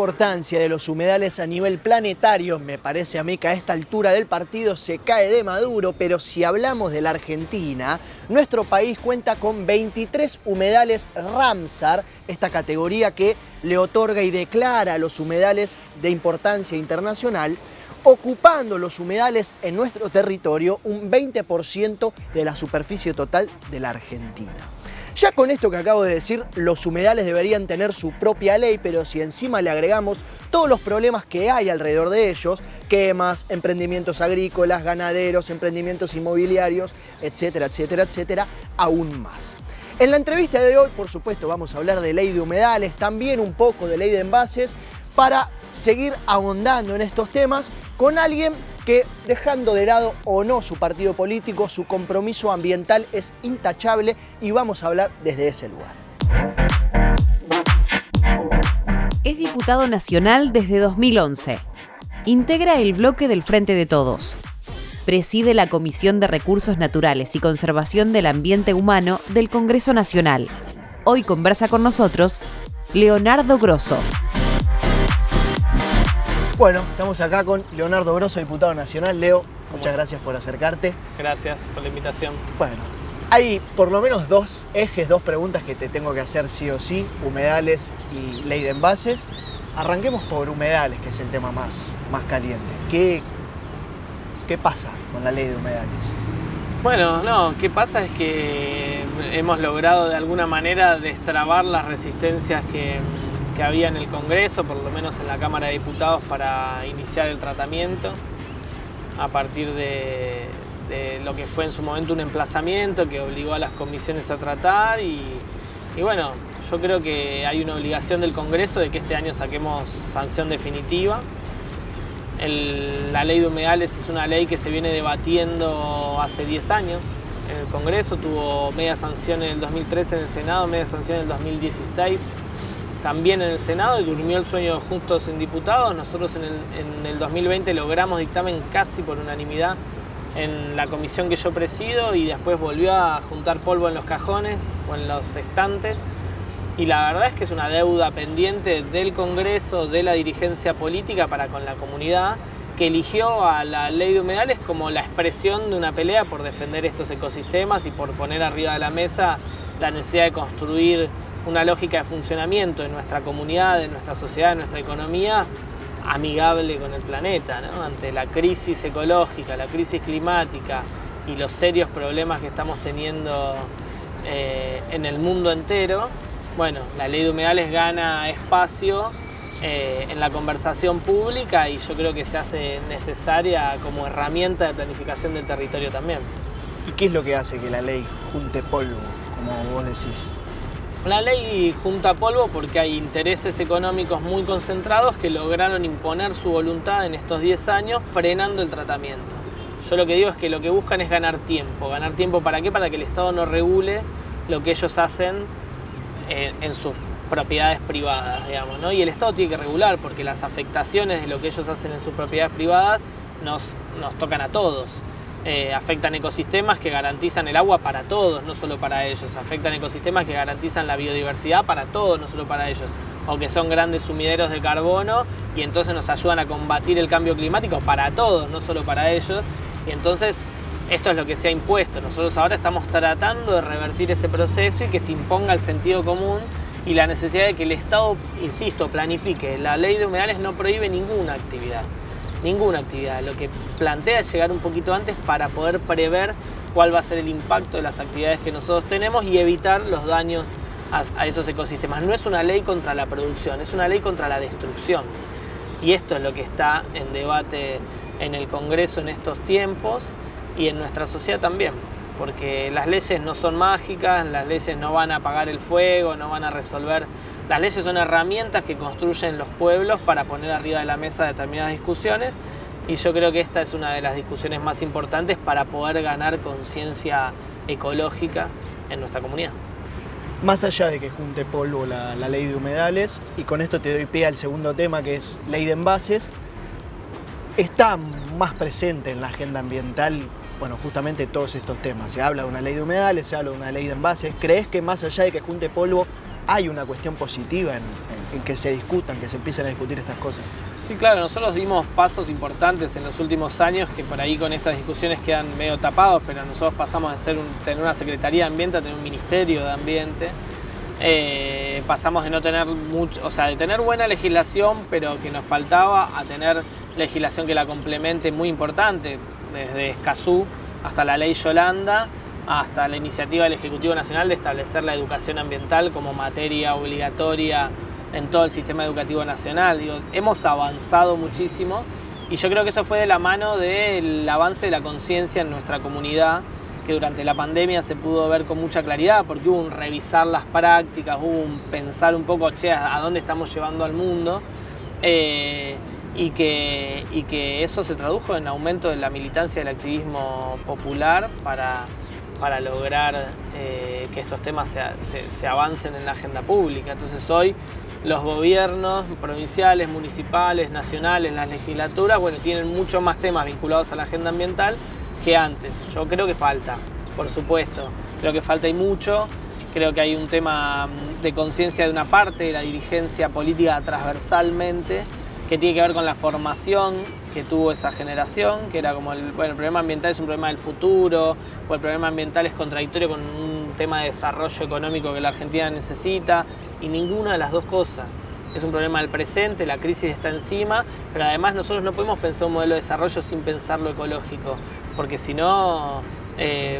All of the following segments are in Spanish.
importancia de los humedales a nivel planetario, me parece a mí que a esta altura del partido se cae de maduro, pero si hablamos de la Argentina, nuestro país cuenta con 23 humedales Ramsar, esta categoría que le otorga y declara a los humedales de importancia internacional, ocupando los humedales en nuestro territorio un 20% de la superficie total de la Argentina. Ya con esto que acabo de decir, los humedales deberían tener su propia ley, pero si encima le agregamos todos los problemas que hay alrededor de ellos, quemas, emprendimientos agrícolas, ganaderos, emprendimientos inmobiliarios, etcétera, etcétera, etcétera, aún más. En la entrevista de hoy, por supuesto, vamos a hablar de ley de humedales, también un poco de ley de envases, para seguir ahondando en estos temas con alguien que, dejando de lado o no su partido político, su compromiso ambiental es intachable y vamos a hablar desde ese lugar. Es diputado nacional desde 2011. Integra el bloque del Frente de Todos. Preside la Comisión de Recursos Naturales y Conservación del Ambiente Humano del Congreso Nacional. Hoy conversa con nosotros Leonardo Grosso. Bueno, estamos acá con Leonardo Grosso, diputado nacional. Leo, muchas gracias por acercarte. Gracias por la invitación. Bueno, hay por lo menos dos ejes, dos preguntas que te tengo que hacer sí o sí, humedales y ley de envases. Arranquemos por humedales, que es el tema más caliente. ¿Qué pasa con la ley de humedales? Bueno, ¿qué pasa? Es que hemos logrado de alguna manera destrabar las resistencias que había en el Congreso, por lo menos en la Cámara de Diputados, para iniciar el tratamiento a partir de lo que fue en su momento un emplazamiento que obligó a las comisiones a tratar y bueno, yo creo que hay una obligación del Congreso de que este año saquemos sanción definitiva. La ley de humedales es una ley que se viene debatiendo hace 10 años en el Congreso, tuvo media sanción en el 2013 en el Senado, media sanción en el 2016 también en el Senado y durmió el sueño juntos en diputados. Nosotros en el 2020 logramos dictamen casi por unanimidad en la comisión que yo presido y después volvió a juntar polvo en los cajones o en los estantes. Y la verdad es que es una deuda pendiente del Congreso, de la dirigencia política para con la comunidad, que eligió a la ley de humedales como la expresión de una pelea por defender estos ecosistemas y por poner arriba de la mesa la necesidad de construir una lógica de funcionamiento de nuestra comunidad, de nuestra sociedad, de nuestra economía, amigable con el planeta, ¿no? Ante la crisis ecológica, la crisis climática y los serios problemas que estamos teniendo en el mundo entero, bueno, la ley de humedales gana espacio en la conversación pública y yo creo que se hace necesaria como herramienta de planificación del territorio también. ¿Y qué es lo que hace que la ley junte polvo, como vos decís? La ley junta polvo porque hay intereses económicos muy concentrados que lograron imponer su voluntad en estos 10 años frenando el tratamiento. Yo lo que digo es que lo que buscan es ganar tiempo. ¿Ganar tiempo para qué? Para que el Estado no regule lo que ellos hacen en sus propiedades privadas, digamos, ¿no? Y el Estado tiene que regular porque las afectaciones de lo que ellos hacen en sus propiedades privadas nos tocan a todos. Afectan ecosistemas que garantizan el agua para todos, no solo para ellos. Afectan ecosistemas que garantizan la biodiversidad para todos, no solo para ellos. O que son grandes sumideros de carbono y entonces nos ayudan a combatir el cambio climático para todos, no solo para ellos. Y entonces esto es lo que se ha impuesto. Nosotros ahora estamos tratando de revertir ese proceso y que se imponga el sentido común y la necesidad de que el Estado, insisto, planifique. La ley de humedales no prohíbe ninguna actividad. Lo que plantea es llegar un poquito antes para poder prever cuál va a ser el impacto de las actividades que nosotros tenemos y evitar los daños a esos ecosistemas. No es una ley contra la producción, es una ley contra la destrucción. Y esto es lo que está en debate en el Congreso en estos tiempos y en nuestra sociedad también. Porque las leyes no son mágicas, las leyes no van a apagar el fuego, no van a resolver. Las leyes son herramientas que construyen los pueblos para poner arriba de la mesa determinadas discusiones y yo creo que esta es una de las discusiones más importantes para poder ganar conciencia ecológica en nuestra comunidad. Más allá de que junte polvo la ley de humedales, y con esto te doy pie al segundo tema que es ley de envases, está más presente en la agenda ambiental, bueno, justamente todos estos temas. Se habla de una ley de humedales, se habla de una ley de envases. ¿Crees que más allá de que junte polvo, hay una cuestión positiva en que se discutan, que se empiecen a discutir estas cosas. Sí, claro, nosotros dimos pasos importantes en los últimos años que por ahí con estas discusiones quedan medio tapados, pero nosotros pasamos de tener una Secretaría de Ambiente a tener un Ministerio de Ambiente. Pasamos de no tener mucho, o sea, de tener buena legislación, pero que nos faltaba, a tener legislación que la complemente muy importante, desde Escazú hasta la Ley Yolanda, hasta la iniciativa del Ejecutivo Nacional de establecer la educación ambiental como materia obligatoria en todo el sistema educativo nacional. Digo, hemos avanzado muchísimo y yo creo que eso fue de la mano del avance de la conciencia en nuestra comunidad, que durante la pandemia se pudo ver con mucha claridad, porque hubo un revisar las prácticas, hubo un pensar un poco, a dónde estamos llevando al mundo, y que eso se tradujo en aumento de la militancia del activismo popular para lograr que estos temas se avancen en la agenda pública. Entonces hoy los gobiernos provinciales, municipales, nacionales, las legislaturas, bueno, tienen muchos más temas vinculados a la agenda ambiental que antes. Yo creo que falta, por supuesto, creo que falta y mucho. Creo que hay un tema de conciencia de una parte de la dirigencia política transversalmente, que tiene que ver con la formación que tuvo esa generación, que era como el problema ambiental es un problema del futuro, o el problema ambiental es contradictorio con un tema de desarrollo económico que la Argentina necesita, y ninguna de las dos cosas. Es un problema del presente, la crisis está encima, pero además nosotros no podemos pensar un modelo de desarrollo sin pensar lo ecológico, porque si no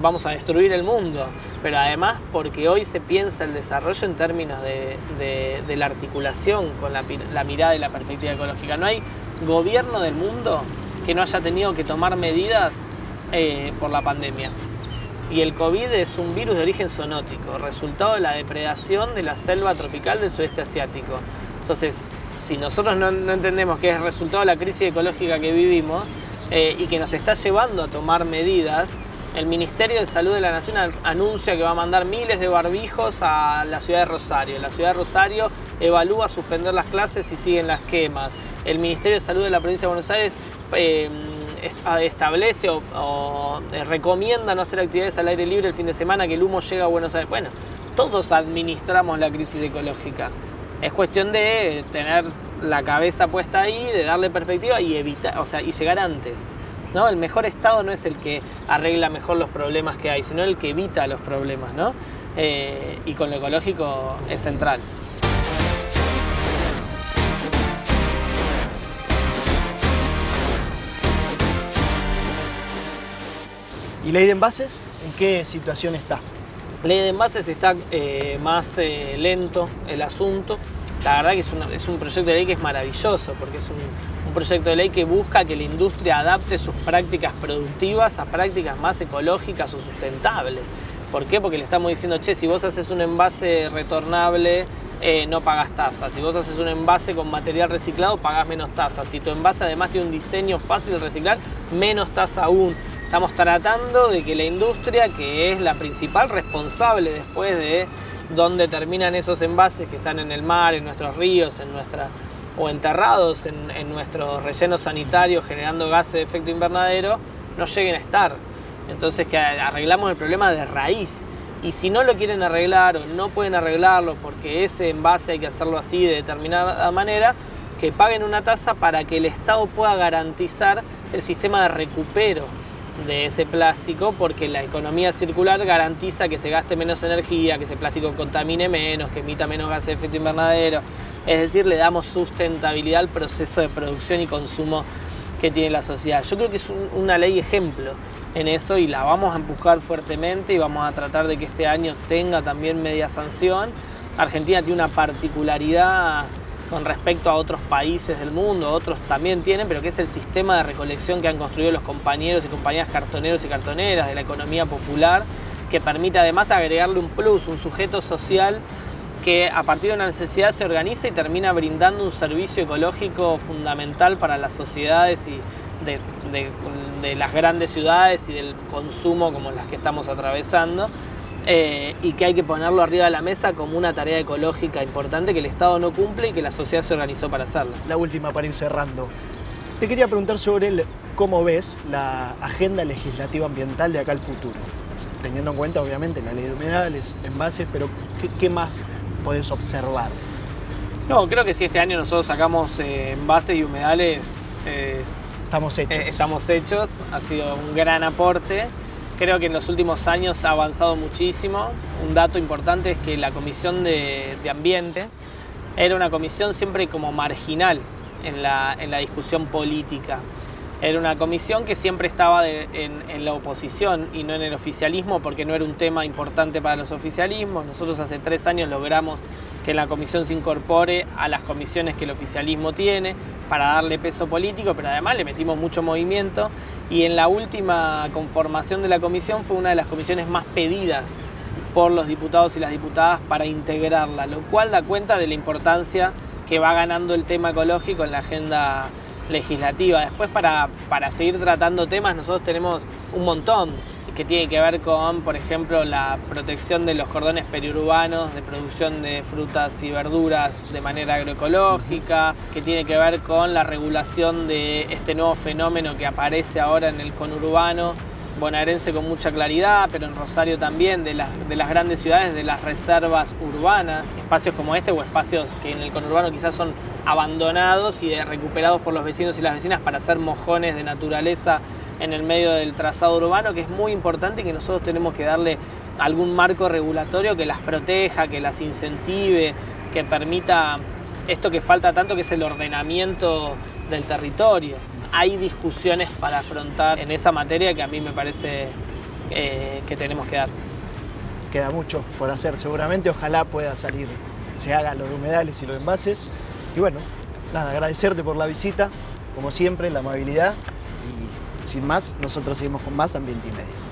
vamos a destruir el mundo. Pero además porque hoy se piensa el desarrollo en términos de la articulación con la mirada y la perspectiva ecológica. No hay gobierno del mundo que no haya tenido que tomar medidas por la pandemia. Y el COVID es un virus de origen zoonótico, resultado de la depredación de la selva tropical del sudeste asiático. Entonces, si nosotros no entendemos que es resultado de la crisis ecológica que vivimos y que nos está llevando a tomar medidas, el Ministerio de Salud de la Nación anuncia que va a mandar miles de barbijos a la ciudad de Rosario. La ciudad de Rosario evalúa suspender las clases y siguen las quemas. El Ministerio de Salud de la Provincia de Buenos Aires establece o recomienda no hacer actividades al aire libre el fin de semana, que el humo llega a Buenos Aires. Bueno, todos administramos la crisis ecológica. Es cuestión de tener la cabeza puesta ahí, de darle perspectiva y evitar, y llegar antes, ¿no? El mejor Estado no es el que arregla mejor los problemas que hay, sino el que evita los problemas, ¿no? Y con lo ecológico es central. ¿Y ley de envases? ¿En qué situación está? Ley de envases está más lento el asunto. La verdad que es un proyecto de ley que es maravilloso, porque es un proyecto de ley que busca que la industria adapte sus prácticas productivas a prácticas más ecológicas o sustentables. ¿Por qué? Porque le estamos diciendo, si vos haces un envase retornable, no pagás tasa. Si vos haces un envase con material reciclado, pagás menos tasa. Si tu envase además tiene un diseño fácil de reciclar, menos tasa aún. Estamos tratando de que la industria, que es la principal responsable después de dónde terminan esos envases que están en el mar, en nuestros ríos, o enterrados en nuestros rellenos sanitarios generando gases de efecto invernadero, no lleguen a estar. Entonces que arreglamos el problema de raíz. Y si no lo quieren arreglar o no pueden arreglarlo porque ese envase hay que hacerlo así de determinada manera, que paguen una tasa para que el Estado pueda garantizar el sistema de recupero de ese plástico, porque la economía circular garantiza que se gaste menos energía, que ese plástico contamine menos, que emita menos gases de efecto invernadero. Es decir, le damos sustentabilidad al proceso de producción y consumo que tiene la sociedad. Yo creo que es una ley ejemplo en eso y la vamos a empujar fuertemente y vamos a tratar de que este año tenga también media sanción. Argentina tiene una particularidad con respecto a otros países del mundo, otros también tienen, pero que es el sistema de recolección que han construido los compañeros y compañeras cartoneros y cartoneras de la economía popular, que permite además agregarle un plus, un sujeto social que a partir de una necesidad se organiza y termina brindando un servicio ecológico fundamental para las sociedades y de las grandes ciudades y del consumo como las que estamos atravesando. Y que hay que ponerlo arriba de la mesa como una tarea ecológica importante que el Estado no cumple y que la sociedad se organizó para hacerla. La última para ir cerrando. Te quería preguntar sobre cómo ves la agenda legislativa ambiental de acá al futuro. Teniendo en cuenta, obviamente, la ley de humedales, envases, pero ¿qué más podés observar? No, creo que si este año nosotros sacamos envases y humedales, Estamos hechos. ha sido un gran aporte. Creo que en los últimos años ha avanzado muchísimo. Un dato importante es que la Comisión de Ambiente era una comisión siempre como marginal en la discusión política. Era una comisión que siempre estaba en la oposición y no en el oficialismo, porque no era un tema importante para los oficialismos. Nosotros hace 3 años logramos que la comisión se incorpore a las comisiones que el oficialismo tiene para darle peso político, pero además le metimos mucho movimiento, y en la última conformación de la comisión fue una de las comisiones más pedidas por los diputados y las diputadas para integrarla, lo cual da cuenta de la importancia que va ganando el tema ecológico en la agenda legislativa. Después, para seguir tratando temas, nosotros tenemos un montón que tiene que ver con, por ejemplo, la protección de los cordones periurbanos de producción de frutas y verduras de manera agroecológica, que tiene que ver con la regulación de este nuevo fenómeno que aparece ahora en el conurbano bonaerense con mucha claridad, pero en Rosario también, de las grandes ciudades, de las reservas urbanas, espacios como este o espacios que en el conurbano quizás son abandonados y recuperados por los vecinos y las vecinas para hacer mojones de naturaleza en el medio del trazado urbano, que es muy importante y que nosotros tenemos que darle algún marco regulatorio que las proteja, que las incentive, que permita esto que falta tanto, que es el ordenamiento del territorio. Hay discusiones para afrontar en esa materia que a mí me parece que tenemos que dar. Queda mucho por hacer seguramente, ojalá pueda salir, se hagan los humedales y los envases. Y bueno, nada, agradecerte por la visita, como siempre, la amabilidad, y sin más, nosotros seguimos con más Ambiente y Medio.